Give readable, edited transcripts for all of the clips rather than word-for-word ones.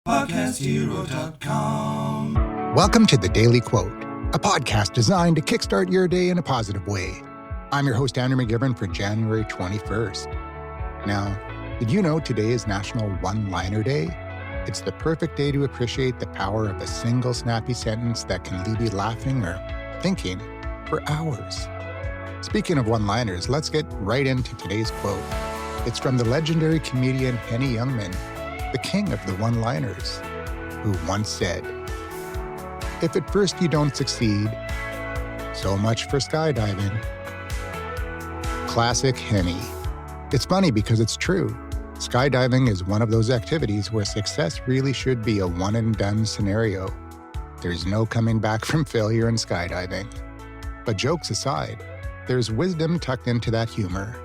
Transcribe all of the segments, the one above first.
PodcastHero.com. Welcome to The Daily Quote, a podcast designed to kickstart your day in a positive way. I'm your host, Andrew McGivern, for January 21st. Now, did you know today is National One-Liner Day? It's the perfect day to appreciate the power of a single snappy sentence that can leave you laughing or thinking for hours. Speaking of one-liners, let's get right into today's quote. It's from the legendary comedian Henny Youngman, the king of the one-liners, who once said, "If at first you don't succeed, so much for skydiving." Classic Henny. It's funny because it's true. Skydiving is one of those activities where success really should be a one-and-done scenario. There's no coming back from failure in skydiving. But jokes aside, there's wisdom tucked into that humor.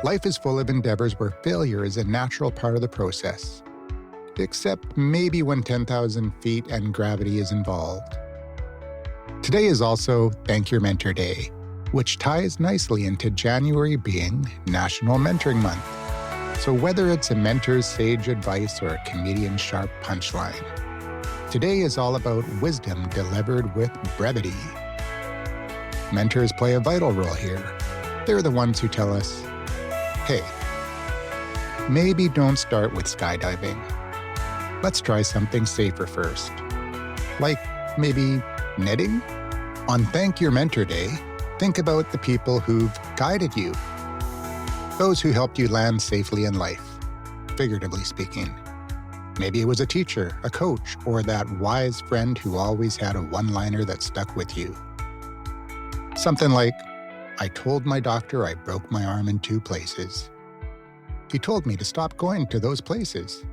Life is full of endeavors where failure is a natural part of the process. Except maybe when 10,000 feet and gravity is involved. Today is also Thank Your Mentor Day, which ties nicely into January being National Mentoring Month. So whether it's a mentor's sage advice or a comedian's sharp punchline, today is all about wisdom delivered with brevity. Mentors play a vital role here. They're the ones who tell us, hey, maybe don't start with skydiving. Let's try something safer first. Like maybe knitting? On Thank Your Mentor Day, think about the people who've guided you. Those who helped you land safely in life, figuratively speaking. Maybe it was a teacher, a coach, or that wise friend who always had a one-liner that stuck with you. Something like, I told my doctor I broke my arm in 2 places. He told me to stop going to those places.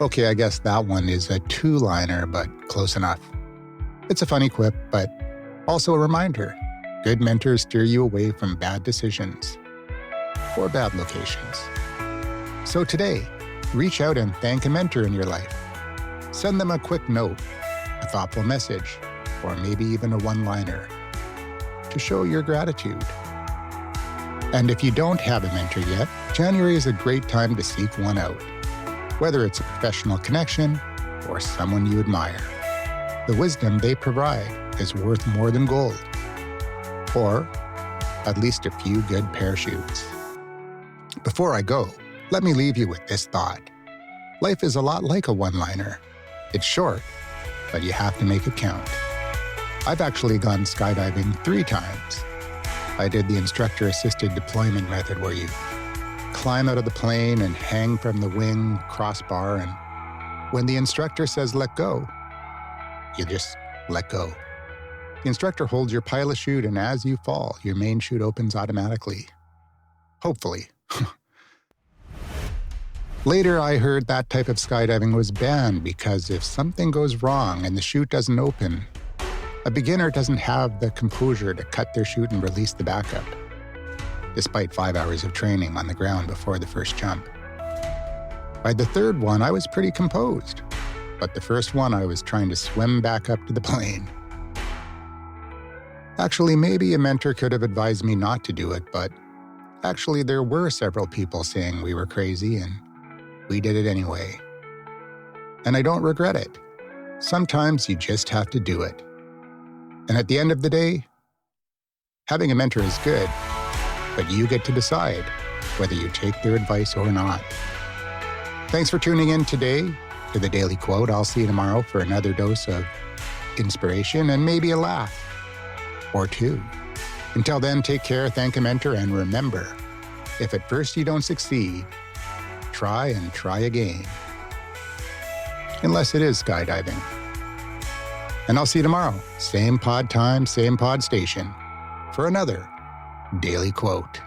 Okay, I guess that one is a 2-liner, but close enough. It's a funny quip, but also a reminder. Good mentors steer you away from bad decisions or bad locations. So today, reach out and thank a mentor in your life. Send them a quick note, a thoughtful message, or maybe even a one-liner to show your gratitude. And if you don't have a mentor yet, January is a great time to seek one out, whether it's a professional connection or someone you admire. The wisdom they provide is worth more than gold, or at least a few good parachutes. Before I go, let me leave you with this thought. Life is a lot like a one-liner. It's short, but you have to make it count. I've actually gone skydiving 3 times. I did the instructor-assisted deployment method where you climb out of the plane and hang from the wing crossbar, and when the instructor says let go, you just let go. The instructor holds your pilot chute, and as you fall, your main chute opens automatically. Hopefully. Later, I heard that type of skydiving was banned because if something goes wrong and the chute doesn't open, a beginner doesn't have the composure to cut their chute and release the backup, despite 5 hours of training on the ground before the first jump. By the 3rd one, I was pretty composed, but the first one, I was trying to swim back up to the plane. Actually, maybe a mentor could have advised me not to do it, but actually there were several people saying we were crazy, and we did it anyway. And I don't regret it. Sometimes you just have to do it. And at the end of the day, having a mentor is good, but you get to decide whether you take their advice or not. Thanks for tuning in today to The Daily Quote. I'll see you tomorrow for another dose of inspiration and maybe a laugh or 2. Until then, take care, thank a mentor, and remember, if at first you don't succeed, try and try again. Unless it is skydiving. And I'll see you tomorrow, same pod time, same pod station, for another Daily Quote.